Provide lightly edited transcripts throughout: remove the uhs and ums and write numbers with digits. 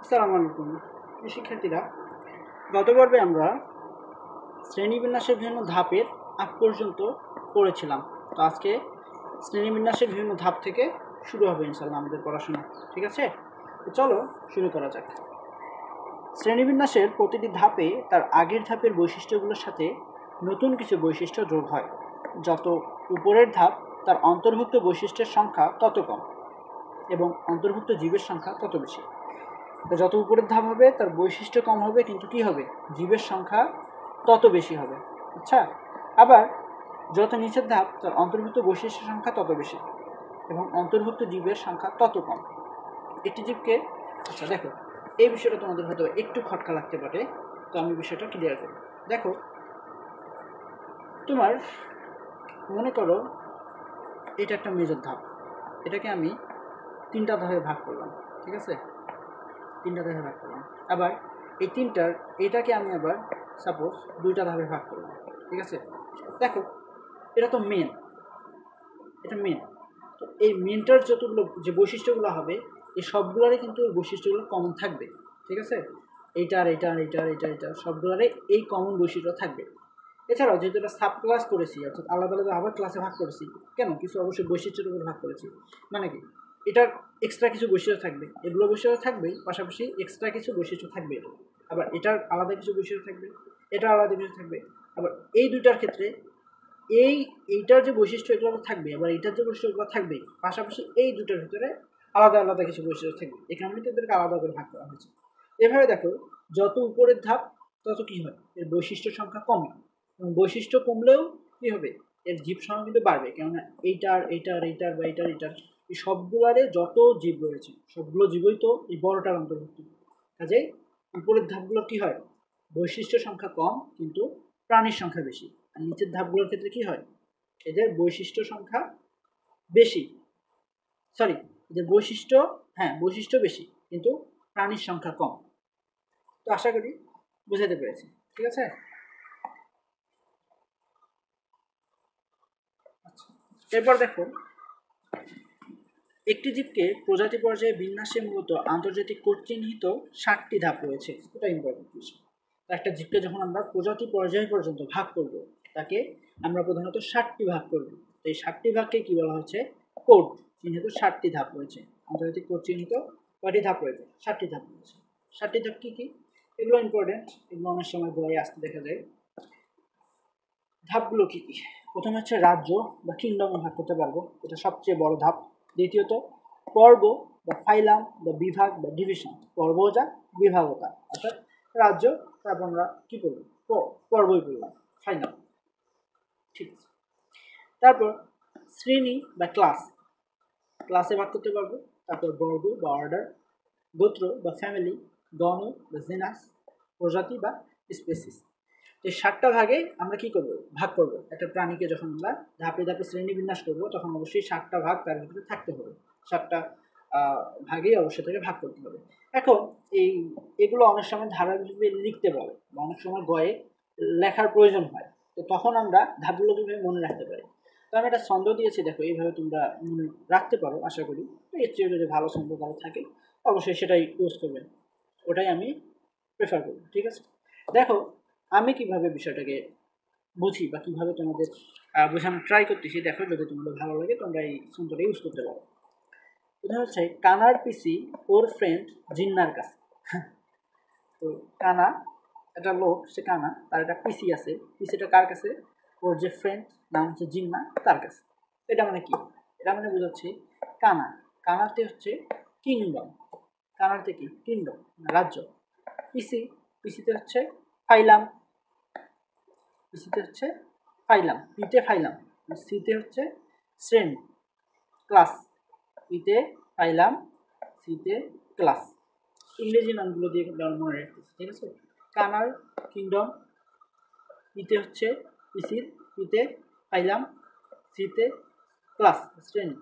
আসসালামু আলাইকুম শিক্ষার্থীরা, গত পর্বে আমরা শ্রেণীবিন্যাসের বিভিন্ন ধাপের আগ পর্যন্ত পড়েছিলাম। তো আজকে শ্রেণীবিন্যাসের বিভিন্ন ধাপ থেকে শুরু হবে ইনশাআল্লাহ আমাদের পড়াশোনা। ঠিক আছে, তো চলো শুরু করা যাক। শ্রেণীবিন্যাসের প্রতিটি ধাপে তার আগের ধাপের বৈশিষ্ট্যগুলোর সাথে নতুন কিছু বৈশিষ্ট্য যোগ হয়। যত উপরের ধাপ তার অন্তর্ভুক্ত বৈশিষ্ট্যের সংখ্যা তত কম এবং অন্তর্ভুক্ত জীবের সংখ্যা তত বেশি। তো যত উপরের ধাপ হবে তার বৈশিষ্ট্য কম হবে, কিন্তু কি হবে, জীবের সংখ্যা তত বেশি হবে। আচ্ছা, আবার যত নিচের ধাপ তার অন্তর্ভুক্ত বৈশিষ্ট্যের সংখ্যা তত বেশি এবং অন্তর্ভুক্ত জীবের সংখ্যা তত কম। একটি জীবকে, আচ্ছা দেখো, এই বিষয়টা তোমাদের হয়তো একটু খটকা লাগতে পারে, তো আমি বিষয়টা ক্লিয়ার করি। দেখো, তোমার মনে করো এটা একটা মেজর ধাপ, এটাকে আমি তিনটা ধাপে ভাগ করলাম। ঠিক আছে, তিনটা ধাপে ভাগ করলাম। আবার এই তিনটার এটাকে আমি আবার সাপোজ দুইটা ধাপে ভাগ করলাম। ঠিক আছে, দেখো এটা তো মেন, এটা মেন। তো এই মেনটার যতগুলো যে বৈশিষ্ট্যগুলো হবে, এই সবগুলোরই কিন্তু এই বৈশিষ্ট্যগুলো কমন থাকবে। ঠিক আছে, এইটার এইটার এইটার এইটার এইটার সবগুলোরে এই কমন বৈশিষ্ট্য থাকবে। এছাড়াও যেহেতু এটা সাব ক্লাস করেছি, অর্থাৎ আলাদা আলাদা আবার ক্লাসে ভাগ করেছি, কেন, কিছু অবশ্যই বৈশিষ্ট্যের উপর ভাগ করেছি। মানে কি, এটার এক্সট্রা কিছু বৈশিষ্ট্য থাকবে, এগুলো বৈশিষ্ট্য থাকবেই, পাশাপাশি এক্সট্রা কিছু বৈশিষ্ট্য থাকবে এটা। আবার এটার আলাদা কিছু বৈশিষ্ট্য থাকবে, এটার আলাদা কিছু থাকবে। আবার এই দুইটার ক্ষেত্রে এইটার যে বৈশিষ্ট্য এগুলো থাকবে, আবার এইটার যে বৈশিষ্ট্যগুলো থাকবে, পাশাপাশি এই দুটোর ভিতরে আলাদা আলাদা কিছু বৈশিষ্ট্য থাকবে। এই কারণে তাদেরকে আলাদা করে ভাগ করা হয়েছে। এভাবে দেখো, যত উপরের ধাপ তত কী হয়, এর বৈশিষ্ট্য সংখ্যা কমে, এবং বৈশিষ্ট্য কমলেও কী হবে, এর জীব সংখ্যা কিন্তু বাড়বে। কেননা এইটার এইটার এইটার বা এইটার এইটার এই সবগুলারে যত জীব রয়েছে সবগুলো জীবই তো এই বড়টার অন্তর্ভুক্ত। কাজেই উপরের ধাপগুলো কী হয়, বৈশিষ্ট্য সংখ্যা কম কিন্তু প্রাণীর সংখ্যা বেশি। আর নিচের ধাপগুলোর ক্ষেত্রে কী হয়, এদের বৈশিষ্ট্য সংখ্যা বেশি, সরি, এদের বৈশিষ্ট্য, হ্যাঁ বৈশিষ্ট্য বেশি কিন্তু প্রাণীর সংখ্যা কম। তো আশা করি বুঝাতে পেরেছি। ঠিক আছে, আচ্ছা, এরপর দেখো, একটি জীবকে প্রজাতি পর্যায়ে বিন্যাসে মূলত আন্তর্জাতিক কর্তৃক নিহিত 60টি ধাপ রয়েছে। এটা ইম্পর্টেন্ট বিষয়। একটা জীবকে যখন আমরা প্রজাতি পর্যায় পর্যন্ত ভাগ করব, তাকে আমরা প্রধানত 60টি ভাগ করব। তো এই 60টি ভাগকে কি বলা হচ্ছে, কোড চিহ্নিত 60টি ধাপ রয়েছে। আন্তর্জাতিক কোড চিহ্নিত কয়টি ধাপ রয়েছে, 60টি ধাপ রয়েছে। 60টি ধাপ কী কী, এগুলো ইম্পর্টেন্ট, এগুলো অনেক সময় বইয়ে আসতে দেখা যায়। ধাপগুলো কী কী, প্রথমে হচ্ছে রাজ্য বা কিংডমে ভাগ করতে পারবো, এটা সবচেয়ে বড় ধাপ। দ্বিতীয়ত পর্ব বা ফাইলাম বা বিভাগ বা ডিভিশন, পর্বজা বিভাগতা, অর্থাৎ রাজ্য, তারপর আমরা কী করবো, পর্বই করলাম, ফাইলাম। ঠিক আছে, তারপর শ্রেণী বা ক্লাস, ক্লাসে ভাগ করতে পারবো। তারপর বর্গ বা অর্ডার, গোত্র বা ফ্যামিলি, গণ বা জেনাস, প্রজাতি বা স্পেসিস। এই 60টা ভাগে আমরা কি করব, ভাগ করব। একটা প্রাণীকে যখন আমরা ধাপে ধাপে শ্রেণী বিন্যাস করবো, তখন অবশ্যই 60টা ভাগ তার ভিতরে থাকতে হবে। 60টা ভাগেই অবশ্যই তাকে ভাগ করতে হবে। এখন এগুলো অনেক সময় ধারাবাহিকভাবে লিখতে বলে বা অনেক সময় গয়ে লেখার প্রয়োজন হয়। তো তখন আমরা ধাপগুলো কীভাবে মনে রাখতে পারি, তো আমি একটা ছন্দ দিয়েছি, দেখো এইভাবে তোমরা মনে রাখতে পারো আশা করি। তো এর চেয়ে যদি ভালো ছন্দ কারো থাকে অবশ্যই সেটাই ইউজ করবেন, ওটাই আমি প্রেফার করি। ঠিক আছে, দেখো আমি কিভাবে বিষয়টাকে বুঝি বা কীভাবে তোমাদের বোঝানোর ট্রাই করতেছি। দেখো, যদি তোমাদের ভালো লাগে তোমরা এই ছন্দটা ইউজ করতে পারো। এটা হচ্ছে কানার পিসি ওর ফ্রেন্ড জিন্নার কাছে। তো কানা একটা লোক, সে কানা, তার একটা পিসি আছে, পিসিটা কার কাছে, ওর যে ফ্রেন্ড নাম হচ্ছে জিন্না, তার কাছে। এটা মানে কি, এটা মানে বোঝাচ্ছি কানা, কানাতে হচ্ছে কিংডম, কানাতে কি কিংডম রাজ্য। পিসি, পিসিতে হচ্ছে ফাইলাম, পিসিতে হচ্ছে ফাইলাম, পিতে ফাইলাম, সিতে হচ্ছে শ্রেণী ক্লাস, পিতে ফাইলাম, সিতে ক্লাস। ইংরেজি নামগুলো দিয়ে মনে রাখতেছি। ঠিক আছে, কানার কিংডম, পিতে হচ্ছে পিসির, পিতে ফাইলাম, সিতে ক্লাস শ্রেণী,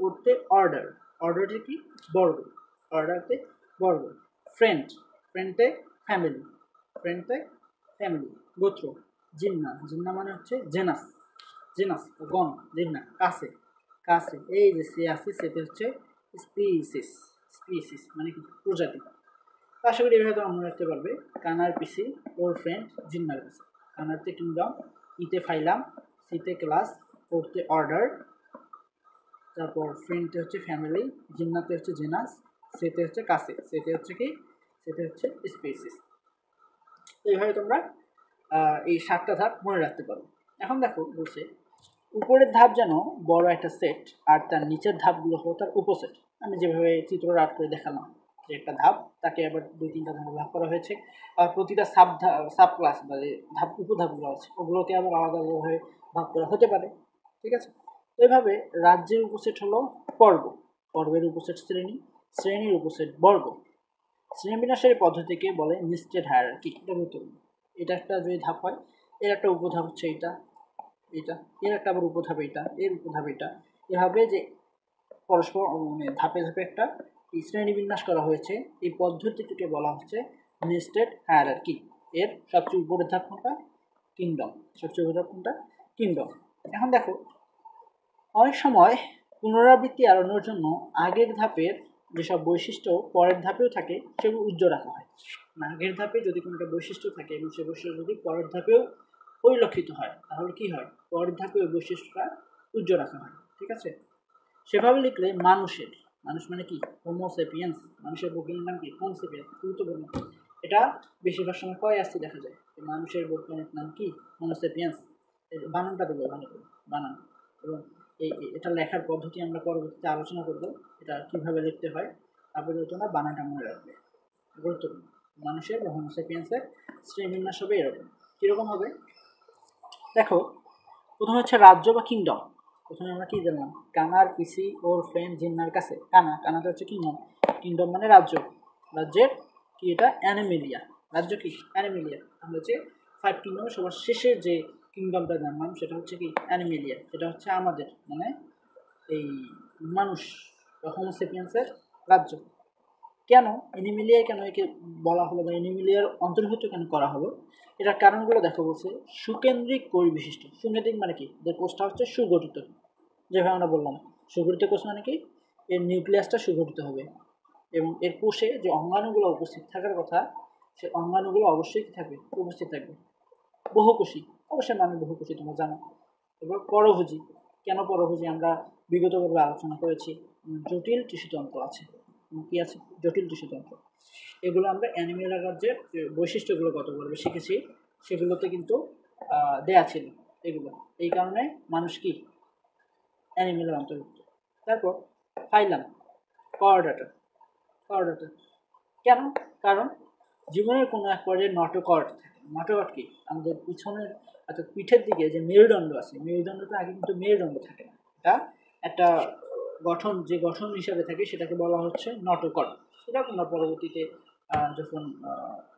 ওরতে অর্ডার, অর্ডারতে কি বর্গ, অর্ডারতে বর্গ, ফ্রেন্ড, ফ্রেন্ডতে ফ্যামিলি, ফ্রেন্ডতে ফ্যামিলি, গোত্র জিন্না, জিন্না মানে হচ্ছে জেনাস, জেনাস গণ, জিন্না কাছে, কাছে এই যে সে আছে সেটা হচ্ছে স্পিসিস, স্পিসিস মানে কি প্রজাতি। তো আশা করি এভাবে তোমরা মনে রাখতে পারবে। কানার পিসি, ওর ফ্রেন্ড, জিন্নার কাছে। কানারতে কিংডম, ইতে ফাইলাম, সিতে ক্লাস, ওরতে অর্ডার, তারপর ফ্রেন্ডতে হচ্ছে ফ্যামিলি, জিন্নাতে হচ্ছে জেনাস, সেতে হচ্ছে কাছে, সেতে হচ্ছে কি, সেতে হচ্ছে স্পিসিস। তো এইভাবে তোমরা এই 7টা ধাপ মনে রাখতে পারো। এখন দেখো বলছে উপরের ধাপ যেন বড় একটা সেট আর তার নিচের ধাপগুলো হলো তার উপসেট। আমি যেভাবে চিত্র আর্ট করে দেখালাম যে একটা ধাপ, তাকে আবার 2-3টা ধাপে ভাগ করা হয়েছে। আর প্রতিটা সাব ক্লাস বা যে ধাপ উপধাপগুলো আছে ওগুলোকে আবার আলাদা আলাদাভাবে ভাগ করা হতে পারে। ঠিক আছে, তো এইভাবে রাজ্যের উপসেট হলো পর্ব, পর্বের উপসেট শ্রেণী, শ্রেণীর উপসেট বর্গ। শ্রেণীবিন্যাসের পদ্ধতিকে বলে নেস্টেড হায়ারার্কি। এটা গুরুত্বপূর্ণ। এটা একটা যদি ধাপ হয়, এর একটা উপধাপ হচ্ছে এটা, এটা, এর একটা আবার উপধাপ এটা, এর উপধাপ এটা, এভাবে যে পরস্পর মানে ধাপে ধাপে একটা শ্রেণীবিন্যাস করা হয়েছে। এই পদ্ধতিটিকে বলা হচ্ছে নেস্টেড হায়ারার্কি। এর সবচেয়ে উপরের ধাপ কোনটা? কিংডম। সবচেয়ে উপরের ধাপ কোনটা? কিংডম। এখন দেখো অনেক সময় পুনরাবৃত্তি এড়ানোর জন্য আগের ধাপের যেসব বৈশিষ্ট্য পরের ধাপেও থাকে সেগুলো উজ্জ্বল রাখা হয়। আগের ধাপে যদি কোনো একটা বৈশিষ্ট্য থাকে এবং সে বৈশিষ্ট্য যদি পরের ধাপেও পরিলক্ষিত হয় তাহলে কি হয়? পরের ধাপে ওই বৈশিষ্ট্যটা উজ্জ্বল রাখা হয়। ঠিক আছে, সেভাবে লিখলে মানুষের, মানুষ মানে কি? Homo sapiens. মানুষের বৈজ্ঞানিক নাম কি? Homo sapiens. গুরুত্বপূর্ণ। এটা বেশিরভাগ সময় কয় আসছে দেখা যায়। মানুষের বৈজ্ঞানিক নাম কি? Homo sapiens. বানানটা দেবো ভালো করে, বানান। এবং এটা লেখার পদ্ধতি আমরা পরবর্তীতে আলোচনা করব, এটা কীভাবে লিখতে হয়। তারপরে তোমরা বানানটা মনে রাখবে, গুরুত্বপূর্ণ। মানুষের বা হোমো সেপিয়েন্সের শ্রেণীবিন্যাস হবে এরকম। কীরকম হবে দেখো, প্রথমে হচ্ছে রাজ্য বা কিংডম। প্রথমে আমরা কি জানলাম? কানার পিসি, ওর ফ্রেন্ড, জিন্নার কাছে। কানাটা হচ্ছে কিংডম, কিংডম মানে রাজ্য। রাজ্যের কি এটা? অ্যানিমেলিয়া। রাজ্য কি? অ্যানিমেলিয়া। আমরা হচ্ছে 5 কিংডমের সবার শেষের যে কিংডমটা জানলাম সেটা হচ্ছে কি? অ্যানিমেলিয়া। সেটা হচ্ছে আমাদের মানে এই মানুষ বা হোমো সেপিয়েন্সের রাজ্য। কেন অ্যানিমেলিয়া, কেন একে বলা হলো বা অ্যানিমেলিয়ার অন্তর্ভুক্ত কেন করা হলো? এটার কারণগুলো দেখো বলছে সুকেন্দ্রিক কোষ বিশিষ্ট। সুকেন্দ্রিক মানে কি? যে কোষটা হচ্ছে সুগঠিত, যেভাবে আমরা বললাম সুগঠিত কোষ মানে কি? এর নিউক্লিয়াসটা সুগঠিত হবে এবং এর কোষে যে অঙ্গাণুগুলো উপস্থিত থাকার কথা সে অঙ্গাণুগুলো অবশ্যই কি থাকবে? উপস্থিত থাকবে। বহুকোষী, অবশ্যই মানুষ বহুকোষী, তোমরা জানো। এবার পরভোজী। কেন পরভোজী? আমরা বিগতভাবে আলোচনা করেছি। জটিল টিস্যুতন্ত্র আছে। কি আছে? জটিল টিস্যুতন্ত্র। এগুলো আমরা অ্যানিমেল রাজ্যের যে বৈশিষ্ট্যগুলো গত পর্বে শিখেছি সেগুলোতে কিন্তু দেয়া ছিল এগুলো। এই কারণে মানুষ কি? অ্যানিমেলের অন্তর্ভুক্ত। তারপর ফাইলাম, কর্ডাটা। কর্ডাটা কেন? কারণ জীবনের কোনো এক পর্যায়ে নটোকর্ড থাকে। নটোকর্ড কি? আমাদের পিছনের অর্থাৎ পিঠের দিকে যে মেরুদণ্ড আছে, মেরুদণ্ডটা আগে কিন্তু মেরুদণ্ড থাকে না। এটা একটা গঠন, যে গঠন হিসাবে থাকে সেটাকে বলা হচ্ছে নটোকর্ড। সেটা তোমরা পরবর্তীতে যখন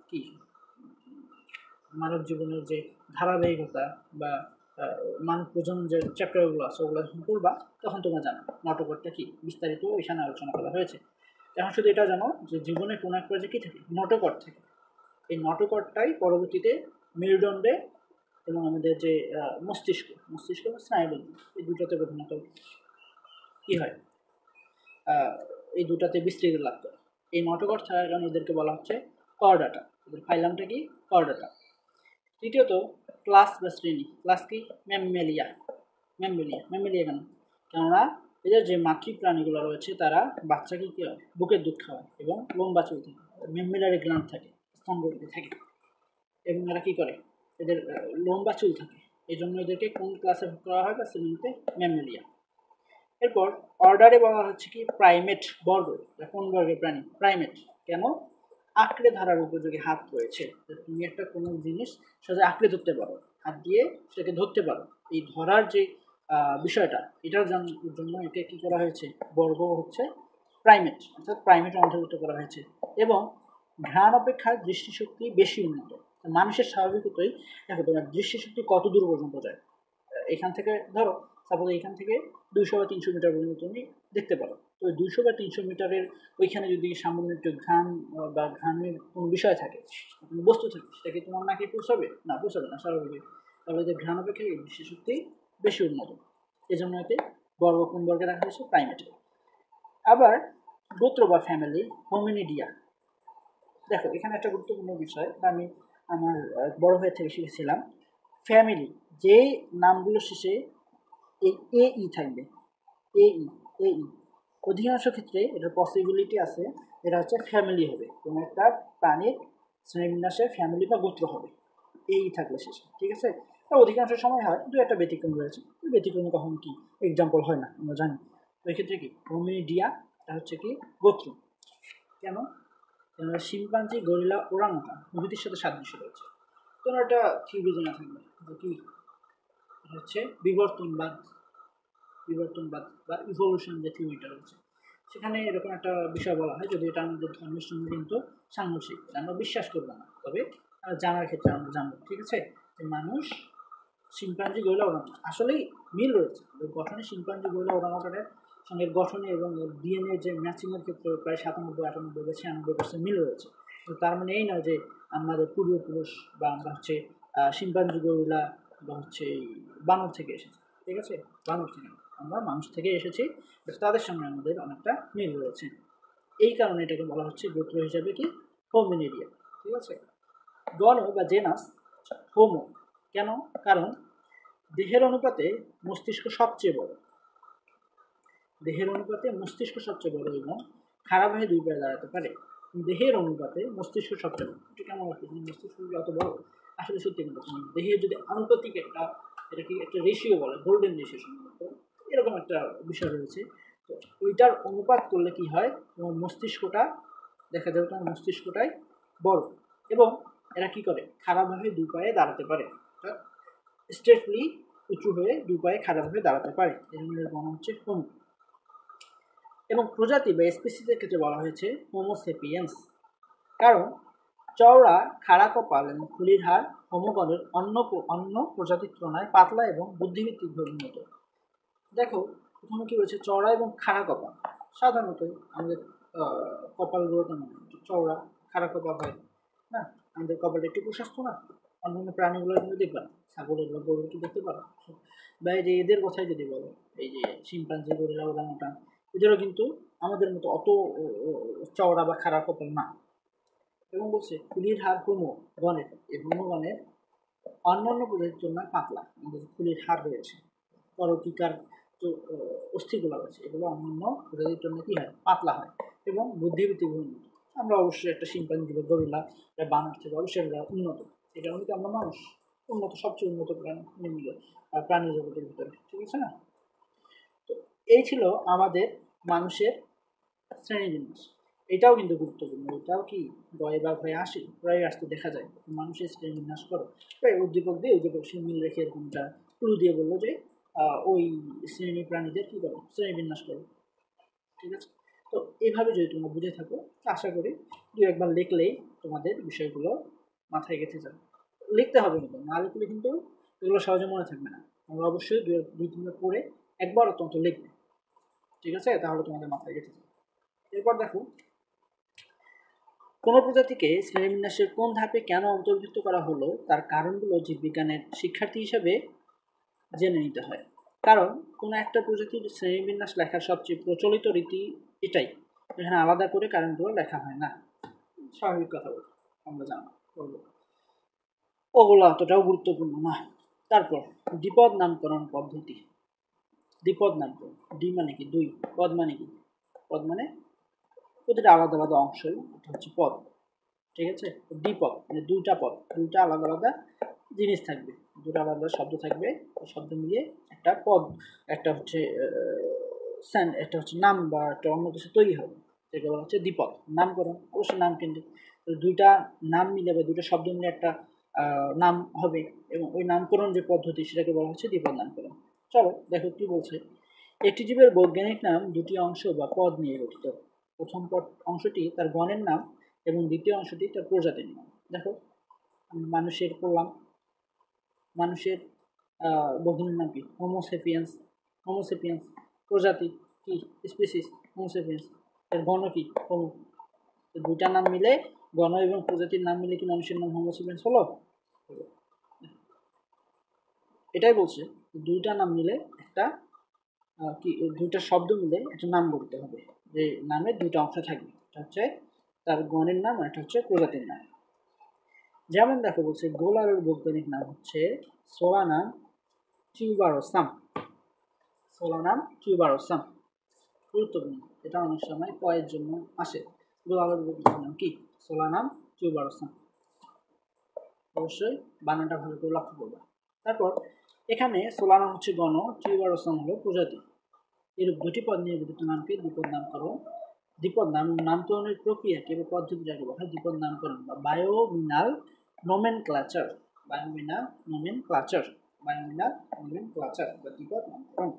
কি মানব জীবনের যে ধারাবাহিকতা বা মানব প্রজনন যে চ্যাপ্টারগুলো আছে ওগুলো যখন পড়বা তখন তোমরা জানো নটোকর্ডটা কি, বিস্তারিত এখানে আলোচনা করা হয়েছে। এখন শুধু এটা জানো যে জীবনে কোনো এক পর্যায়ে কী থাকে? নটোকর্ড থাকে। এই নটোকর্ডটাই পরবর্তীতে মেরুদণ্ডে এবং আমাদের যে মস্তিষ্ক স্নায়ুবন্ধ, এই দুটোতে প্রধানত কী হয়? এই দুটাতে বিস্তৃতি লাভ করে। এই নটোকর্ড থাকার কারণে এদেরকে বলা হচ্ছে কর্ডাটা। এদের ফাইলামটা কি? কর্ডাটা। তৃতীয়ত ক্লাস বা শ্রেণী। ক্লাস কি? ম্যামেলিয়া। ম্যামেলিয়া কেন? কেননা এদের যে মাতৃ প্রাণীগুলো রয়েছে তারা বাচ্চাকে কী হয়? বুকের দুধ খাওয়ায় এবং লোমবা চুল থাকে, ম্যামেলারি গ্ল্যান্ড থাকে, স্তম্ভগুলো থাকে এবং এরা কী করে? এদের লোমবা চুল থাকে। এই জন্য এদেরকে কোন ক্লাসে ভাগ করা হয় বা শ্রেণীতে? ম্যামেলিয়া। এরপর অর্ডারে বলা হচ্ছে কি? প্রাইমেট বর্গ। কোন বর্গের প্রাণী? প্রাইমেট। কেন? আঁকড়ে ধরার উপযোগী হাত রয়েছে। তুমি একটা কোনো জিনিস সোজা আঁকড়ে ধরতে পারো, হাত দিয়ে সেটাকে ধরতে পারো। এই ধরার যে বিষয়টা, এটার জন্য একে কী করা হয়েছে? বর্গ হচ্ছে প্রাইমেট, অর্থাৎ প্রাইমেটে অন্তর্ভুক্ত করা হয়েছে। এবং ঘ্রাণ অপেক্ষা দৃষ্টিশক্তি বেশি উন্নত। মানুষের স্বাভাবিকতই দেখো তোমার দৃষ্টিশক্তি কত দূর পর্যন্ত যায়? এখান থেকে ধরো সাপোজ এখান থেকে 200 বা 300 মিটার পর্যন্ত তুমি দেখতে পারো। তো 200 বা 300 মিটারের ওইখানে যদি সামান্য একটু ঘ্রাণ বা ঘ্রাণের কোনো বিষয় থাকে, কোনো বস্তু থাকে, সেটাকে তোমার নাকি পৌঁছাবে? না, পৌঁছাবে না স্বাভাবিক। তাহলে যে ঘ্রাণ অপেক্ষা দৃষ্টিশক্তি বেশি উন্নত, এই জন্য এতে বর্গ কোন বর্গে রাখা হয়েছে? প্রাইমেটে। আবার গোত্র বা ফ্যামিলি, হোমিনিডিয়া। দেখো এখানে একটা গুরুত্বপূর্ণ বিষয়, আমি আমার বড় ভাই থেকে শিখেছিলাম, ফ্যামিলি যে নামগুলো শেষে এই এই থাকবে, এই এই অধিকাংশ ক্ষেত্রে এটার পসিবিলিটি আছে এটা হচ্ছে ফ্যামিলি হবে, কোনো একটা প্রাণীর শ্রেণীবিন্যাসে ফ্যামিলি বা গোত্র হবে এই থাকলে শেষে, ঠিক আছে। অধিকাংশ সময় হয়, দু একটা ব্যতিক্রম রয়েছে, ব্যতিক্রম কখন কি এক্সাম্পল হয় না আমরা জানি। তো এক্ষেত্রে কি হোমিনিডিয়া এটা হচ্ছে কি গোত্র। কেন? শিম্পাঞ্জি, গরিলা, ওরাংওটাং প্রভৃতির সাথে সাদৃশ্য রয়েছে। তোমরা একটা থিওরি জানা থাকবে যে কি হচ্ছে বিবর্তনবাদ বা ইভলিউশন যে থিওরিটা রয়েছে, সেখানে এরকম একটা বিষয় বলা হয়, যদি এটা আমাদের ধর্মের সঙ্গে কিন্তু সাংঘর্ষিক, আমরা বিশ্বাস করবো না, তবে জানার ক্ষেত্রে আমরা জানবো, ঠিক আছে, যে মানুষ শিম্পাঞ্জি, গরিলা, ওরাংওটাং আসলেই মিল রয়েছে গঠনে, শিম্পাঞ্জি, গরিলা, ওরাংওটাংয়ের সঙ্গে গঠনে এবং ডিএনএ যে ম্যাচিংয়ের ক্ষেত্রে প্রায় 97, 98 বা 96% মিল রয়েছে। তো তার মানে এই নয় যে আমাদের পূর্বপুরুষ বা আমরা হচ্ছে শিম্পাঞ্জি, গরিলা বা হচ্ছে বানর থেকে এসেছি, ঠিক আছে, বানর থেকে আমরা মানুষ থেকে এসেছি, তাদের সঙ্গে আমাদের অনেকটা মিল রয়েছে। এই কারণে এটাকে বলা হচ্ছে গোত্র হিসাবে কি হোমিনিডিয়া, ঠিক আছে। গণ বা জেনাস হোমো, কেন? কারণ দেহের অনুপাতে মস্তিষ্ক সবচেয়ে বড়, দেহের অনুপাতে মস্তিষ্ক সবচেয়ে বড় এবং খারাপ হয়ে দুই পায়ে দাঁড়াতে পারে। দেহের অনুপাতে মস্তিষ্ক সবচেয়ে বড়, এটা কেমন লাগছে? মস্তিষ্ক যত বড়, আসলে সত্যি কিন্তু দেহের যদি আনুপাতিক একটা, এটা কি একটা রেশিও বলে, গোল্ডেন রেশিও সম্ভবত এরকম একটা বিষয় রয়েছে। তো ওইটার অনুপাত করলে কি হয়, তোমার মস্তিষ্কটা দেখা যাবে তোমার মস্তিষ্কটাই বড়, এবং এরা কি করে খারাপভাবে দুই পায়ে দাঁড়াতে পারে, স্ট্রেটলি উঁচু হয়ে দুই পায়ে খারাপভাবে দাঁড়াতে পারে, এর মনে হচ্ছে হোমো। এবং প্রজাতি বা স্পিসিসের ক্ষেত্রে বলা হয়েছে হোমো সেপিয়েন্স, কারণ চওড়া, খাড়া কপাল এবং খুলির হাড় হোমোগণের অন্য প্রজাতির তুলনায় পাতলা এবং বুদ্ধিভিত্তিকভাবে উন্নত। দেখো প্রথমে কি বলছে, চওড়া এবং খাড়া কপাল। সাধারণত আমাদের কপালগুলো কেমন চওড়া, খাড়া কপাল হয় না, আমাদের কপালটা একটু প্রশস্ত না, অন্যান্য প্রাণীগুলো কিন্তু দেখবা, ছাগলের বা গরুর কি দেখতে পারো, বা এই যে এদের কথাই যদি বলো, এই যে শিম্পাঞ্জি, গরিলা, ওরাংওটাং, এদেরও কিন্তু আমাদের মতো অত চওড়া বা খাড়া কপাল না। এবং বলছে খুলির হাড় হোমো গণের, এই হোমো গণের অন্যান্য প্রজাতির তুলনায় পাতলা, আমাদের খুলির হাড় রয়েছে, করটিকার যে অস্থিগুলো রয়েছে, এগুলো অন্যান্য প্রজাতির তুলনায় কি হয়, পাতলা হয় এবং বুদ্ধিবৃত্তি উন্নত। আমরা অবশ্যই একটা শিম্পাঞ্জি বা গরিলা, বানর থেকে অবশ্যই আমরা উন্নত, এটা কিন্তু আমরা মানুষ উন্নত, সবচেয়ে উন্নত প্রাণী জগতের ভিতরে, ঠিক আছে না। তো এই ছিল আমাদের মানুষের শ্রেণীবিন্যাস। এটাও কিন্তু গুরুত্বপূর্ণ, এটাও কি গয়ে বা ভয়ে আসে, প্রায় আসতে দেখা যায়, মানুষের শ্রেণীবিন্যাস করো, প্রায় উদ্দীপক দিয়ে উদ্দীপক সে মিল রেখে এরকমটা ক্লু দিয়ে বললো যে ওই শ্রেণী প্রাণীদের কী করো, শ্রেণীবিন্যাস করো, ঠিক আছে। তো এইভাবে যদি তোমরা বুঝে থাকো, আশা করি দু একবার লিখলেই তোমাদের বিষয়গুলো মাথায় গেঁথে যাবে। লিখতে হবে কিন্তু, না লিখলে কিন্তু এগুলো সহজে মনে থাকবে না, তোমরা অবশ্যই দুই তিনবার পড়ে একবার অত্যন্ত লিখবে, ঠিক আছে, তাহলে তোমাদের মাথায় গেঁথে যাবে। এরপর দেখো, কোনো প্রজাতিকে শ্রেণীবিন্যাসের কোন ধাপে কেন অন্তর্ভুক্ত করা হলো তার কারণগুলো জীববিজ্ঞানের শিক্ষার্থী হিসেবে জেনে নিতে হয়। কারণ কোনো একটা প্রজাতির শ্রেণীবিন্যাস লেখার সবচেয়ে প্রচলিত রীতি এটাই, এখানে আলাদা করে কারণগুলো লেখা হয় না, স্বাভাবিক কথা বলবো, আমরা বলবো ওগুলো অতটাও গুরুত্বপূর্ণ না। তারপর দ্বিপদ নামকরণ পদ্ধতি। দ্বিপদ নামকরণ, দ্বি মানে কি দুই, পদ মানে কি, পদ মানে প্রতিটা আলাদা আলাদা অংশই, এটা হচ্ছে পদ, ঠিক আছে। দ্বিপদ মানে দুইটা পদ, দুইটা আলাদা আলাদা জিনিস থাকবে, দুটো আলাদা শব্দ থাকবে, শব্দ মিলিয়ে একটা পদ, একটা হচ্ছে একটা হচ্ছে নাম বা একটা অন্য কিছু তৈরি হবে, যেটা বলা হচ্ছে দ্বিপদ নামকরণ। অবশ্যই নাম কেন্দ্রিক, দুইটা নাম মিলে বা দুটো শব্দ মিলে একটা নাম হবে, এবং ওই নামকরণ যে পদ্ধতি সেটাকে বলা হচ্ছে দ্বিপদ নামকরণ। চলো দেখো কি বলছে, একটি জীবের বৈজ্ঞানিক নাম দুটি অংশ বা পদ নিয়ে গঠিত। প্রথম অংশটি তার গণের নাম এবং দ্বিতীয় অংশটি তার প্রজাতির নাম। দেখো মানুষের করলাম, মানুষের বৈজ্ঞানিক নাম কি, হোমোসেপিয়েন্স, হোমোসেপিয়েন্স প্রজাতি কি, স্পিসিস, হোমোসেপিয়েন্স, এর গণ কি, হোমো, দুইটা নাম মিলে গণ এবং প্রজাতির নাম মিলে কি মানুষের নাম হোমোসেপিয়েন্স হলো, এটাই বলছে দুইটা নাম মিলে একটা কি, দুইটা শব্দ মিলে একটা নাম গড়তে হবে, যে নামের দুটো অংশ থাকবে, এটা হচ্ছে তার গণের নাম আর এটা হচ্ছে প্রজাতির নাম। যেমন দেখো বলছে গোল আলুর বৈজ্ঞানিক নাম হচ্ছে সোলানাম টিউবারোসাম। সোলানাম টিউবারোসাম গুরুত্বপূর্ণ, এটা অনেক সময় কয়ের জন্য আসে। গোল আলুর বৈজ্ঞানিক নাম কি? সোলানাম টিউবারোসাম। অবশ্যই বানানটা ভালো করে লক্ষ্য করবে। তারপর এখানে সোলানাম হচ্ছে গণ, টিউবারোসাম হলো প্রজাতি। এরূপ দুটি পদ নিয়ে গঠিত নামকে দ্বিপদ নামকরণ। দ্বিপদ নামকরণের প্রক্রিয়াকে বা পদ্ধতিটাকে বলা হয় দ্বিপদ নামকরণ বা বায়োমিনাল নোমেনক্লাচার। বায়োমিনাল নোমেনক্লাচার বা দ্বিপদ নামকরণ।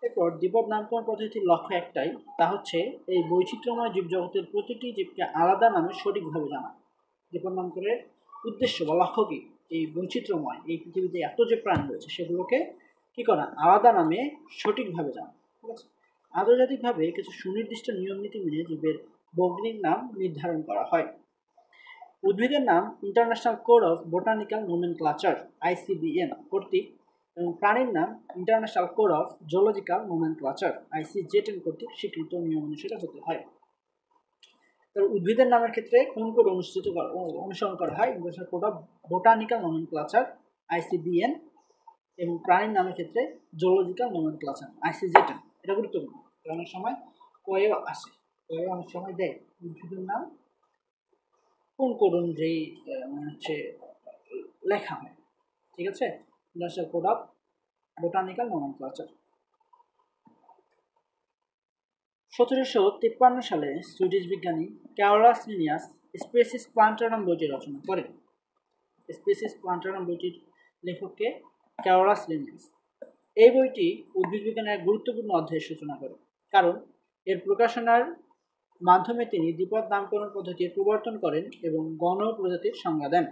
এরপর দ্বিপদ নামকরণ পদ্ধতির লক্ষ্য একটাই, তা হচ্ছে এই বৈচিত্র্যময় জীবজগতের প্রতিটি জীবকে আলাদা নামে সঠিকভাবে জানা। দ্বিপদ নামকরণের উদ্দেশ্য বা লক্ষ্য কি? এই বৈচিত্র্যময় এই পৃথিবীতে এত যে প্রাণ রয়েছে সেগুলোকে কি করা? আলাদা নামে সঠিকভাবে জানা। ঠিক আছে। আন্তর্জাতিকভাবে কিছু সুনির্দিষ্ট নিয়ম নীতি মেনে জীবের ভৌগোলিক নাম নির্ধারণ করা হয়। উদ্ভিদের নাম international code of botanical nomenclature ICBN কর্তৃক এবং প্রাণীর নাম international code of zoological nomenclature ICJN কর্তৃক স্বীকৃত নিয়ম অনুসারে হতে হয়। তবে উদ্ভিদের নামের ক্ষেত্রে কোন কোড অনুসরণ করা হয়? International code of botanical nomenclature ICBN এবং প্রাণীর নামের ক্ষেত্রে জুলজিক্যাল নোমেনক্লাচার ICJN। এটা গুরুত্বপূর্ণ, অনেক সময় কয়েও আসে, কয়ে অনেক সময় দেয় উদ্ভিদের নাম কোন কোড অনুযায়ী হচ্ছে লেখা হয়। ঠিক আছে, ইন্টারন্যাশনাল কোড অফ বোটানিক্যাল নোমেনক্লাচার। 1753 সালে সুইডিশ বিজ্ঞানী ক্যারোলাস লিনিয়াস স্পেসিস প্লান্টারাম বইটি রচনা করেন। স্পেসিস প্লান্টারাম বইটির লেখককে ক্যারোলাস লিনিয়াস। এই বইটি উদ্ভিদ বিজ্ঞানের এক গুরুত্বপূর্ণ অধ্যায়ের সূচনা করে, কারণ এর প্রকাশনার মাধ্যমে তিনি দ্বিপদ নামকরণ পদ্ধতির প্রবর্তন করেন এবং গণ প্রজাতির সংজ্ঞা দেন।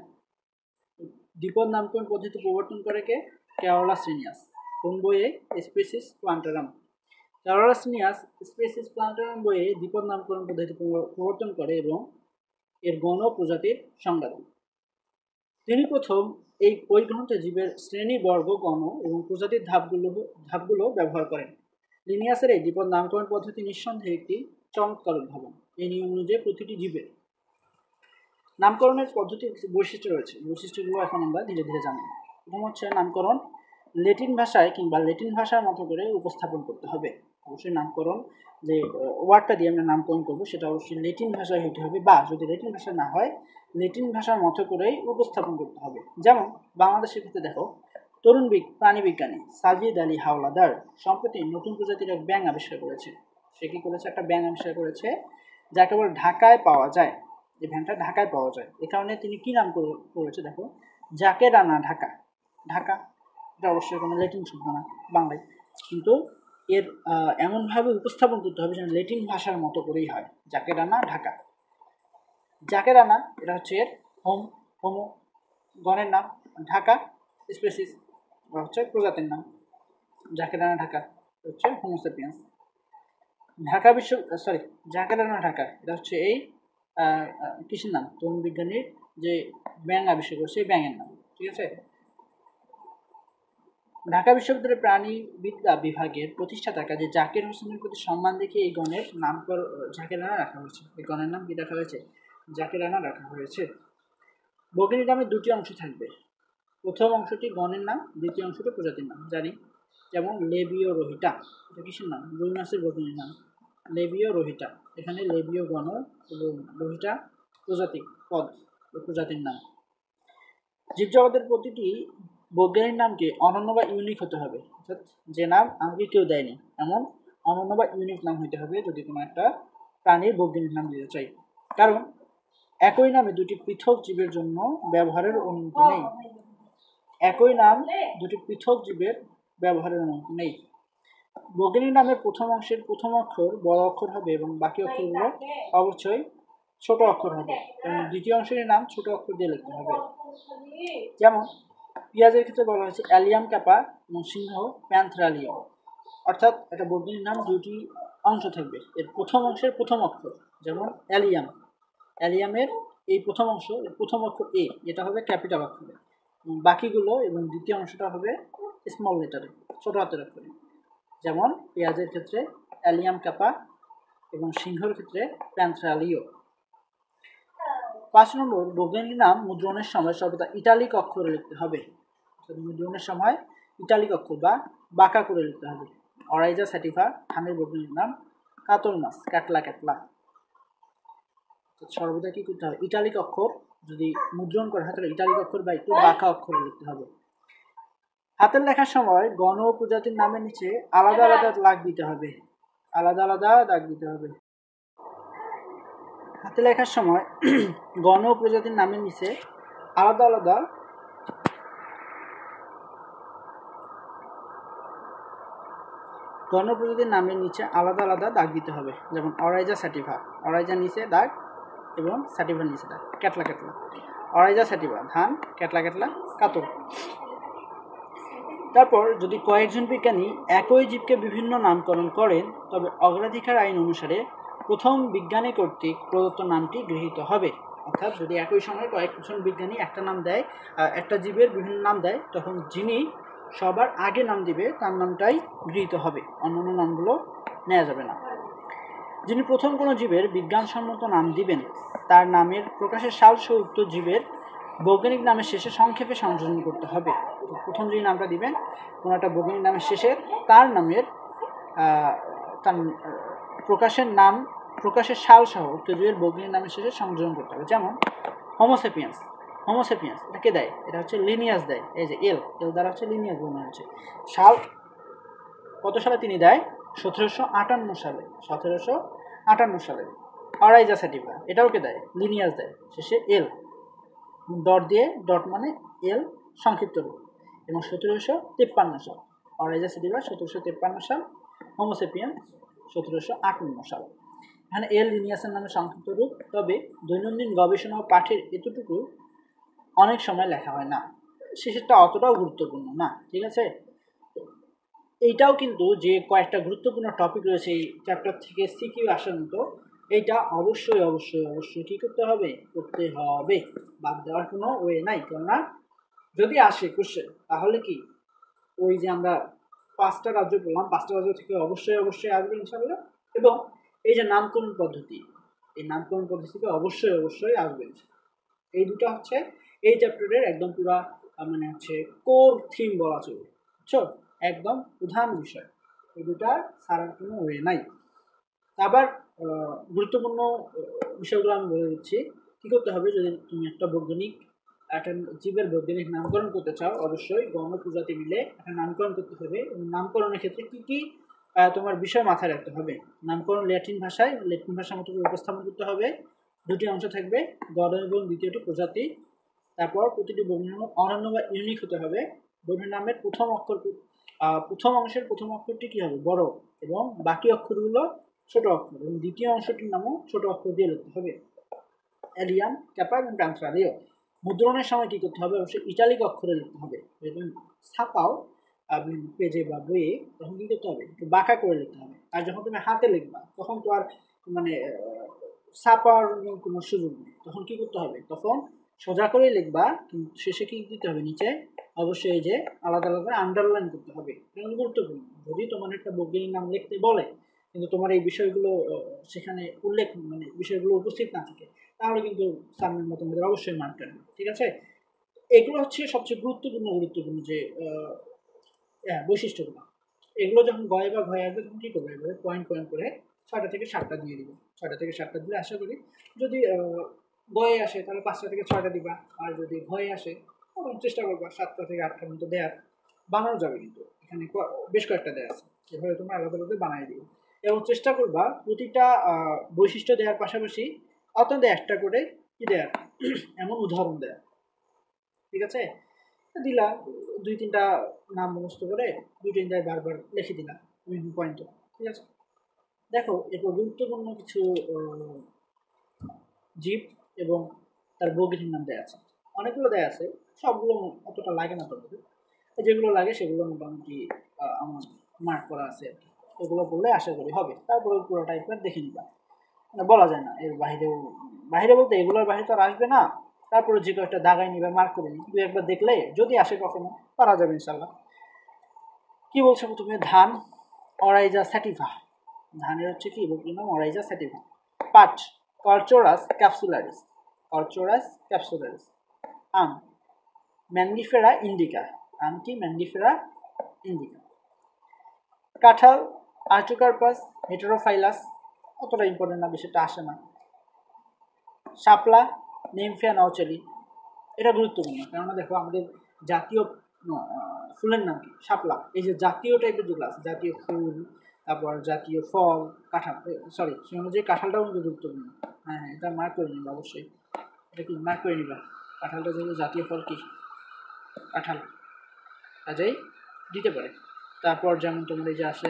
দ্বিপদ নামকরণ পদ্ধতি প্রবর্তন করে কে? Carolus Linnaeus. কোন বইয়ে? স্পেসিস প্লান্টারাম। ক্যারোলাস লিনিয়াস স্পেসিস প্লান্টারাম বইয়ে দ্বিপদ নামকরণ পদ্ধতি প্রবর্তন করে এবং এর গণ প্রজাতির সংজ্ঞা দেন। তিনি প্রথম ওই গ্রন্থে জীবের শ্রেণী, বর্গ, গণ এবং প্রজাতির ধাপগুলো ব্যবহার করেন। লিনিয়াসের এই দ্বিপদ নামকরণ পদ্ধতি নিঃসন্দেহে একটি চমৎকার উদ্ভাবন। এই নিয়ম অনুযায়ী প্রতিটি জীবের নামকরণের পদ্ধতির বৈশিষ্ট্য রয়েছে, বৈশিষ্ট্যগুলো এখন আমরা ধীরে ধীরে জানব। প্রথম হচ্ছে নামকরণ ল্যাটিন ভাষায় কিংবা ল্যাটিন ভাষার মতো করে উপস্থাপন করতে হবে। অবশ্যই নামকরণ যে ওয়ার্ডটা দিয়ে আমরা নামকরণ করবো সেটা অবশ্যই ল্যাটিন ভাষায় হতে হবে, বা যদি ল্যাটিন ভাষা না হয় ল্যাটিন ভাষার মতো করেই উপস্থাপন করতে হবে। যেমন বাংলাদেশের ক্ষেত্রে দেখো, তরুণ প্রাণী বিজ্ঞানী সাজিদ আলী হাওলাদার সম্প্রতি নতুন প্রজাতির এক ব্যাঙ আবিষ্কার করেছে। সে কি করেছে? একটা ব্যাঙ আবিষ্কার করেছে যা কেবল ঢাকায় পাওয়া যায়। যে ব্যাঙটা ঢাকায় পাওয়া যায়, এ কারণে তিনি কি নাম করেছে দেখো, জাকেরানা ঢাকা। ঢাকা এটা অবশ্যই কোনো ল্যাটিন শব্দ না বাংলায়, কিন্তু এর এমনভাবে উপস্থাপন করতে হবে যেন ল্যাটিন ভাষার মতো করেই হয়। জাকেরানা ঢাকা। জাকেরানা এটা হচ্ছে এর হোমো গণের নাম, ঢাকা স্পেসিস হচ্ছে প্রজাতির নাম। জাকেরানা ঢাকা হচ্ছে হোমোসেপিয়েন্স। জাকেরানা ঢাকা এটা হচ্ছে এই কিসের নাম? তরুণ বিজ্ঞানীর যে ব্যাঙ আবিষ্কার করছে সেই ব্যাঙের নাম। ঠিক আছে। ঢাকা বিশ্ববিদ্যালয়ের প্রাণীবিদ্যা বিভাগের প্রতিষ্ঠাতা কাজী জাকির হোসেনের প্রতি সম্মান দেখিয়ে এই গণের নামকরণ জাকেরানা রাখা হয়েছে। এই গণের নাম কি রাখা হয়েছে? জাকেরানা রাখা হয়েছে। বগিনী নামের দুটি অংশ থাকবে। প্রথম অংশটি গণের নাম, দ্বিতীয় অংশটি প্রজাতির নাম। জানি যেমন লেবিও রোহিটা, এটা কিসের নাম? রুই মাছের বগিনীর নাম লেবিও রোহিটা। এখানে লেবিও গণ এবং রোহিটা প্রজাতি পদ, প্রজাতির নাম। জীবজগতের প্রতিটি বৈজ্ঞানিক নামকে অনন্য বা ইউনিক হতে হবে, অর্থাৎ যে নাম আমাকে কেউ দেয়নি এমন অনন্য বা ইউনিক নাম হতে হবে যদি তোমার একটা প্রাণীর বৈজ্ঞানিক নাম দিতে চাই। কারণ একই নামে দুটি পৃথক জীবের জন্য ব্যবহারের অনুমতি নেই। একই নাম দুটি পৃথক জীবের ব্যবহারের অনুমতি নেই। বৈজ্ঞানিক নামের প্রথম অংশের প্রথম অক্ষর বড় অক্ষর হবে এবং বাকি অক্ষরগুলো অবশ্যই ছোট অক্ষর হবে, এবং দ্বিতীয় অংশের নাম ছোট অক্ষর দিয়ে লিখতে হবে। যেমন পেঁয়াজের ক্ষেত্রে বলা হয়েছে অ্যালিয়াম ক্যাপা এবং সিংহ প্যান্থ্রালিয়াম। অর্থাৎ একটা বৈজ্ঞানিক নাম দুটি অংশ থাকবে, এর প্রথম অংশের প্রথম অক্ষর, যেমন অ্যালিয়ামের এই প্রথম অংশ, এর প্রথম অক্ষর এ, এটা হবে ক্যাপিটাল অক্ষরে, বাকিগুলো এবং দ্বিতীয় অংশটা হবে স্মল লেটারে, ছোট হাতের অক্ষরে। যেমন পেঁয়াজের ক্ষেত্রে অ্যালিয়াম ক্যাপা এবং সিংহর ক্ষেত্রে প্যান্থ্রালিও। 5 নম্বর, বৈজ্ঞানিক নাম মুদ্রণের সময় সর্বদা ইটালিক অক্ষরে লিখতে হবে। মুদ্রণের সময় ইটালিক অক্ষর বা বাঁকা করে লিখতে হবে। অরাইজা স্যাটিভা ধানের বৈজ্ঞানিক নাম, কাতল মাছ ক্যাটলা ক্যাটলা। সর্বদা কি করতে হবে, ইটালিক অক্ষর যদি মুদ্রণ করা হয় তাহলে ইটালিক অক্ষর বা একটু বাঁকা অক্ষরে লিখতে হবে। হাতের লেখার সময় গণ ও প্রজাতির নামের নিচে আলাদা আলাদা দাগ দিতে হবে, আলাদা আলাদা দাগ দিতে হবে। হাতে লেখার সময় গণ ও প্রজাতির নামের নিচে আলাদা আলাদা গণ প্রজাতির নামের নিচে আলাদা আলাদা দাগ দিতে হবে। যেমন অরাইজা স্যাটিভা, অরাইজার নিচে দাগ এবং স্যাটিভার নিচে দাগ। ক্যাটলা ক্যাটলা, অরাইজা স্যাটিভা ধান, ক্যাটলা ক্যাটলা কাতল। তারপর যদি কয়েকজন বিজ্ঞানী একই জীবকে বিভিন্ন নামকরণ করেন তবে অগ্রাধিকার আইন অনুসারে প্রথম বিজ্ঞানী কর্তৃক প্রদত্ত নামটি গৃহীত হবে। অর্থাৎ যদি একই সময় কয়েকজন বিজ্ঞানী একটা নাম দেয়, একটা জীবের বিভিন্ন নাম দেয়, তখন যিনি সবার আগে নাম দিবে তার নামটাই গৃহীত হবে, অন্যান্য নামগুলো নেওয়া যাবে না। যিনি প্রথম কোনো জীবের বিজ্ঞানসম্মত নাম দিবেন তার নামের প্রকাশের সাল সহ উক্ত জীবের বৈজ্ঞানিক নামের শেষে সংক্ষেপে সংযোজন করতে হবে। প্রথম যে নামটা দিবেন কোনো একটা বৈজ্ঞানিক নামের শেষে তার নামের তার প্রকাশের সাল সহ উক্ত জীবের বৈজ্ঞানিক নামের শেষে সংযোজন করতে হবে। যেমন হোমোসেপিয়েন্স, হোমোসেপিয়েন্স এটা কে দেয়, এটা হচ্ছে লিনিয়াস দেয়, এই যে এল দ্বারা হচ্ছে লিনিয়াস বোঝানো হচ্ছে। সাল কত সালে তিনি দেয়, 1758 সালে, 1758 সালে। অরাইজা স্যাটিভা এটাও কে দেয়, লিনিয়াস দেয়, শেষে এল, ডট দিয়ে, ডট মানে এল সংক্ষিপ্ত রূপ, এবং 1753 সাল। অরাইজা স্যাটিভা 1753 সাল, হোমোসেপিয়েন্স 1758 সাল। এখানে এল লিনিয়াসের নামে সংক্ষিপ্ত রূপ, তবে দৈনন্দিন গবেষণা ও পাঠের এতটুকু অনেক সময় লেখা হয় না, শেষেরটা অতটাও গুরুত্বপূর্ণ না, ঠিক আছে। এইটাও কিন্তু যে কয়েকটা গুরুত্বপূর্ণ টপিক রয়েছে এই চ্যাপ্টার থেকে সিকিউ আসার মতো, এইটা অবশ্যই অবশ্যই অবশ্যই কী করতে হবে, করতে হবে, বাদ দেওয়ার কোনো ওয়ে নাই। কেননা যদি আসে কোশ্চেন তাহলে কি ওই যে আমরা 5টা রাজ্য বললাম, 5টা রাজ্য থেকে অবশ্যই অবশ্যই আসবে ইনশাআল্লাহ। এবং এই যে নামকরণ পদ্ধতি, এই নামকরণ পদ্ধতিতে অবশ্যই অবশ্যই আসবে। এই দুটো হচ্ছে এই চ্যাপ্টারের একদম পুরা মানে হচ্ছে কোর থিম বলা চলে, বুঝছো, একদম প্রধান বিষয়। এই দুটা সারার কোনো ওয়ে নাই। আবার গুরুত্বপূর্ণ বিষয়গুলো আমি বলে দিচ্ছি। কী করতে হবে, যদি তুমি একটা জীবের বৈজ্ঞানিক নামকরণ করতে চাও, অবশ্যই গণ প্রজাতি মিলে একটা নামকরণ করতে হবে। এবং নামকরণের ক্ষেত্রে কী কী তোমার বিষয় মাথায় রাখতে হবে। নামকরণ ল্যাটিন ভাষা মতো উপস্থাপন করতে হবে। 2টি অংশ থাকবে, গণ এবং দ্বিতীয়টি প্রজাতি। তারপর প্রতিটি বর্ণের নাম অনন্য বা ইউনিক হতে হবে। বর্ণের নামের প্রথম অংশের প্রথম অক্ষরটি কী হবে, বড়, এবং বাকি অক্ষরগুলো ছোট অক্ষর, এবং দ্বিতীয় অংশটির নামও ছোট অক্ষর দিয়ে লিখতে হবে। অ্যালিয়াম ক্যাপা এবং প্যান্থ্রালিও। মুদ্রণের সময় কী করতে হবে, অবশ্যই ইটালিক অক্ষরে লিখতে হবে। যদি ছাপাও পেজে বা বইয়ে, তখন কী করতে হবে, একটু বাঁকা করে লিখতে হবে। আর যখন তুমি হাতে লিখবা তখন তো আর মানে ছাপার কোনো সুযোগ নেই, তখন কী করতে হবে, তখন সোজা করেই লিখবা, কিন্তু শেষে কী দিতে হবে, নিচে অবশ্যই এই যে আলাদা আলাদা আন্ডারলাইন করতে হবে। এটা গুরুত্বপূর্ণ। যদি তোমার একটা বৈজ্ঞানিক নাম লিখতে বলে কিন্তু তোমার এই বিষয়গুলো সেখানে উল্লেখ মানে বিষয়গুলো উপস্থিত না থাকে, তাহলে কিন্তু স্যার ম্যাম তোমাদের অবশ্যই মার্ক কাটবে, ঠিক আছে। এগুলো হচ্ছে সবচেয়ে গুরুত্বপূর্ণ যে বৈশিষ্ট্যগুলো। এগুলো যখন গয়ে বা ঘয়ে আসবে তখন কী করবে, এবারে পয়েন্ট করে 6টা থেকে 7টা দিয়ে দিব। 6টা থেকে 7টা দিলে আশা করি, যদি গয়ে আসে তাহলে 5টা থেকে 6টা দিবা, আর যদি ঘয়ে আসে তখন চেষ্টা করবা 7টা থেকে 8টার মতো দেওয়ার। বানানো যাবে, কিন্তু এখানে বেশ কয়েকটা দেওয়া আছে, এভাবে তোমরা আলাদা আলাদা বানিয়ে দিবে। এবং চেষ্টা করবা প্রতিটা বৈশিষ্ট্য দেওয়ার পাশাপাশি অত্যন্ত একটা করে কি দেওয়ার, এমন উদাহরণ দেওয়া, ঠিক আছে। দিলা 2-3টা নাম মুখস্থ করে 2-3 জায়গায় বারবার লিখে দিলাম বিভিন্ন পয়েন্টে, ঠিক আছে। দেখো এরপর গুরুত্বপূর্ণ কিছু জীব এবং তার বৈজ্ঞানিক নাম দেওয়া আছে, অনেকগুলো দেওয়া আছে, সবগুলো অতটা লাগে না তোমাদের, যেগুলো লাগে সেগুলো মোটামুটি আমার মার্ক করা আছে আর কি। ওগুলো পড়লে আশা করি হবে। তারপরে পুরোটা একবার দেখে নিবা, মানে বলা যায় না এর বাইরে বলতে এগুলোর বাইরে তো আর আসবে না। তারপরে যে কয়েকটা দাগাই নিবে, মার্ক করে নি, 2-একবার দেখলে যদি আসে কখনো পারা যাবে ইনশাল্লাহ। কি বলছো তুমি, ধান, অরাইজা স্যাটিভা, ধানের হচ্ছে কি ইভোক্লিনা মরাইজা স্যাটিভা। পাট কর্চোরাস ক্যাপসুলারিস, কর্চোরাস ক্যাপসুলারিস। আম ম্যাঙ্গিফেরা ইন্ডিকা, আমটি ম্যাঙ্গিফেরা ইন্ডিকা। কাঁঠাল আর্টোকার্পাস হেটেরোফাইলাস, অতটা ইম্পর্টেন্ট না, বিষয়টা আসে না। শাপলা নিমফিয়া নাউচেলি, এটা গুরুত্বপূর্ণ, কেননা দেখো আমাদের জাতীয় ফুলের নাম কি? শাপলা। এই যে জাতীয় টাইপের যেগুলো আছে, জাতীয় ফুল, তারপর জাতীয় ফল, কাঁঠাল, সরি সে অনুযায়ী কাঁঠালটাও কিন্তু গুরুত্বপূর্ণ। হ্যাঁ হ্যাঁ, এটা মার্ক করে নিবা অবশ্যই, এটা কি মার্ক করে নিবা। কাঁঠালটা যেহেতু জাতীয় ফল কি কাঁঠাল, কাজেই দিতে পারে। তারপর যেমন তোমার এই যে আসে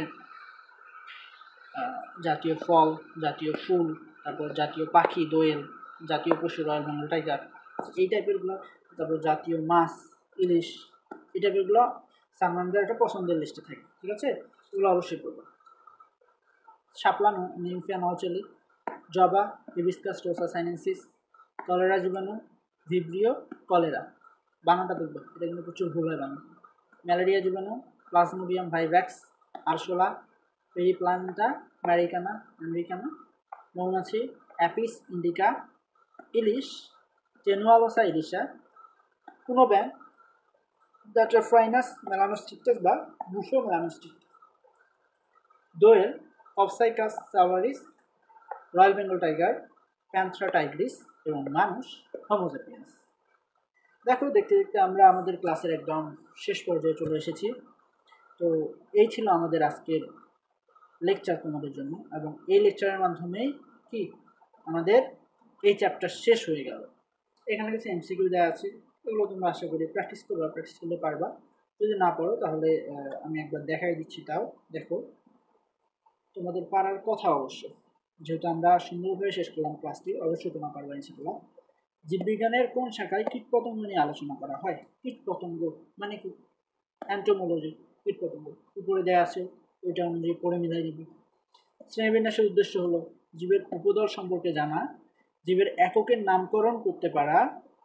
জাতীয় ফল, জাতীয় ফুল, তারপর জাতীয় পাখি দোয়েল, জাতীয় পশু রয়্যাল বেঙ্গল টাইগার, এই টাইপেরগুলো। তারপর জাতীয় মাছ ইলিশ, এই টাইপেরগুলো সালমানদের একটা পছন্দের লিস্টে থাকে, ঠিক আছে, এগুলো অবশ্যই করবো। শাপলা নিমফিয়া নাউচেলি, জবা হিবিস্কাস রোসা সাইনেন্সিস, কলেরা জীবাণু ভিব্রিও কলেরা, বানানটা দেখবো, এটা কিন্তু প্রচুর ভুল হয় বানান। ম্যালেরিয়া জীবাণু প্লাজমোডিয়াম ভাইভ্যাক্স, আরশোলা পেরিপ্লান্টা আমেরিকানা, মৌমাছি অ্যাপিস ইন্ডিকা, ইলিশ টেনুয়ালোসা ইলিশা, কুনোব্যান ডাট্রাফ্রাইনাস মেলানোস্টিকটাস বা বুশো মেলানোস্টিকটাস, দোয়েল অপসাইকাস সাভারিস, রয়্যাল বেঙ্গল টাইগার প্যান্থ্রা টাইগ্রিস এবং মানুষ হোমোসেপিয়েন্স। দেখো দেখতে দেখতে আমরা আমাদের ক্লাসের একদম শেষ পর্যায়ে চলে এসেছি। তো এই ছিল আমাদের আজকের লেকচার তোমাদের জন্য, এবং এই লেকচারের মাধ্যমেই কি আমাদের এই চ্যাপ্টার শেষ হয়ে গেল। এখানে কিছু এমসিকিউ দেওয়া আছে, এগুলো তোমরা আশা করি প্র্যাকটিস করবা, প্র্যাকটিস করতে পারবা। যদি না পারো তাহলে আমি একবার দেখাই দিচ্ছি, তাও দেখো তোমাদের পারার কথা অবশ্য, যেহেতু আমরা সুন্দরভাবে শেষ করলাম ক্লাসটি, অবশ্যই তোমরা পারবা ইনশাআল্লাহ। জীববিজ্ঞানের কোন শাখায় কীটপতঙ্গ নিয়ে আলোচনা করা হয়? কীটপতঙ্গ মানে কি? অ্যান্টোমোলজি, কীটপতঙ্গ উপরে দেওয়া আছে, ওইটা অনুযায়ী পড়ে মিলাই দিবি। শ্রেণীবিন্যাসের উদ্দেশ্য হলো জীবের উপদল সম্পর্কে জানা, জীবের এককের নামকরণ করতে পারা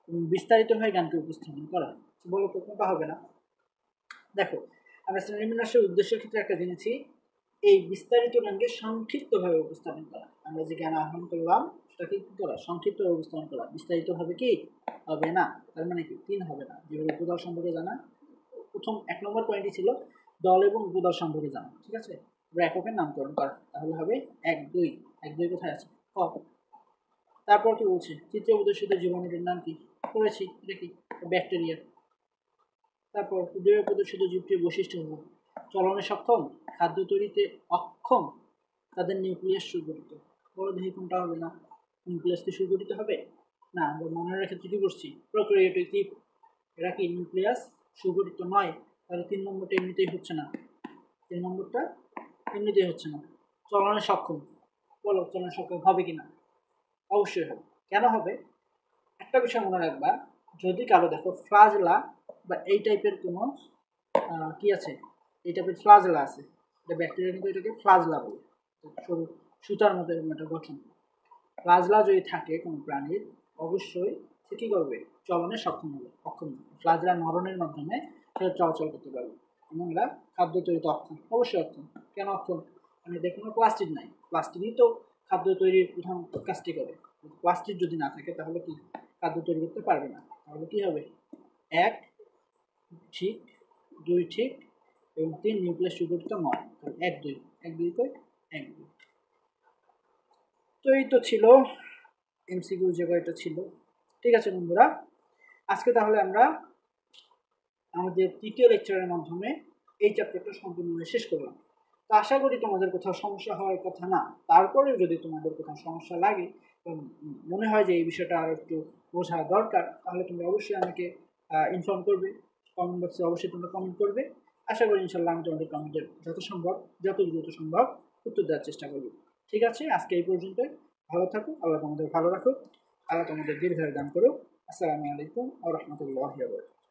এবং বিস্তারিতভাবে জ্ঞানকে উপস্থাপন করা। বলো তো কোনটা হবে না? দেখো আমরা শ্রেণীবিন্যাসের উদ্দেশ্যের ক্ষেত্রে একটা জেনেছি, এই বিস্তারিত জ্ঞানকে সংক্ষিপ্তভাবে উপস্থাপন করা। আমরা যে জ্ঞান আহরণ করলাম সেটাকে কি করা? সংক্ষিপ্তভাবে উপস্থাপন করা। বিস্তারিতভাবে কি হবে না, তার মানে কি 3 হবে না। জীবের উপদল সম্পর্কে জানা, প্রথম 1 নম্বর পয়েন্টই ছিল দল এবং উপদল সম্পর্কে জানা, ঠিক আছে। এবার এককের নামকরণ করা, তাহলে হবে 1 2। 1 2 কোথায় আছে? ক। তারপর কি বলছে? তৃতীয় প্রদর্শিত জীবাণুটির নাম কি? পড়েছি, এটা কি? ব্যাকটেরিয়া। তারপর উদয় প্রদর্শিত জীবটির বৈশিষ্ট্য হল চলনে সক্ষম, খাদ্য তৈরিতে অক্ষম, তাদের নিউক্লিয়াস সুগঠিত। বড় দেখি কোনটা হবে না? নিউক্লিয়াস কি সুগঠিত হবে না? আমরা মনের ক্ষেত্রে কি করছি? প্রোক্যারিওটিক জীব, এরা কি নিউক্লিয়াস সুগঠিত নয়, তাহলে 3 নম্বরটা এমনিতেই হচ্ছে না। 3 নম্বরটা এমনিতেই হচ্ছে না। চলনে সক্ষম, বলো চলনে সক্ষম হবে কিনা? অবশ্যই হবে। কেন হবে? একটা বিষয় মনে রাখবা, যদি কারো দেখো ফ্লাজেলা বা এই টাইপের কোনো কি আছে, এই টাইপের ফ্লাজেলা আছে, এটা ব্যাকটেরিয়া কিন্তু এটাকে ফ্লাজেলা বলে, সরু সুতার মতো এরকম একটা গঠন। ফ্লাজেলা যদি থাকে কোনো প্রাণীর, অবশ্যই সে কী করবে? চলনে সক্ষম হবে, অক্ষম হবে। ফ্লাজেলা নরনের মাধ্যমে সে চলাচল করতে পারবে, এবং এরা খাদ্য তৈরিতে অক্ষম। অবশ্যই অক্ষম। কেন অক্ষম? মানে এদের কোনো প্লাস্টিক নাই, প্লাস্টিকই তো খাদ্য তৈরির প্রধান কাজটি করে। প্লাস্টিক যদি না থাকে তাহলে কি খাদ্য তৈরি করতে পারবে না। তাহলে কী হবে? 1 ঠিক, 2 ঠিক, এবং 3 নিউক্লিয়াস সুগঠিত নয়। 1 2 1 2 কই 1 2। তো এই তো ছিল এমসিকিউ যে কয়টা ছিল। ঠিক আছে বন্ধুরা, আজকে তাহলে আমরা আমাদের তৃতীয় লেকচারের মাধ্যমে এই চ্যাপ্টারটা সম্পূর্ণভাবে শেষ করলাম। তো আশা করি তোমাদের কোথাও সমস্যা হওয়ার কথা না। তারপরেও যদি তোমাদের কোথাও সমস্যা লাগে এবং মনে হয় যে এই বিষয়টা আরও একটু বোঝা দরকার, তাহলে তোমরা অবশ্যই আমাকে ইনফর্ম করবে। কমেন্ট বক্সে অবশ্যই তোমরা কমেন্ট করবে। আশা করি ইনশাল্লাহ আমি তোমাদের কমেন্টের যত দ্রুত সম্ভব উত্তর দেওয়ার চেষ্টা করব। ঠিক আছে, আজকে এই পর্যন্তই। ভালো থাকো, আল্লাহ তোমাদের ভালো রাখুক, আল্লাহ তোমাদের দীর্ঘায়ু দান করুক। আসসালামু আলাইকুম ওয়া রাহমাতুল্লাহি ওয়া বারাকাতুহু।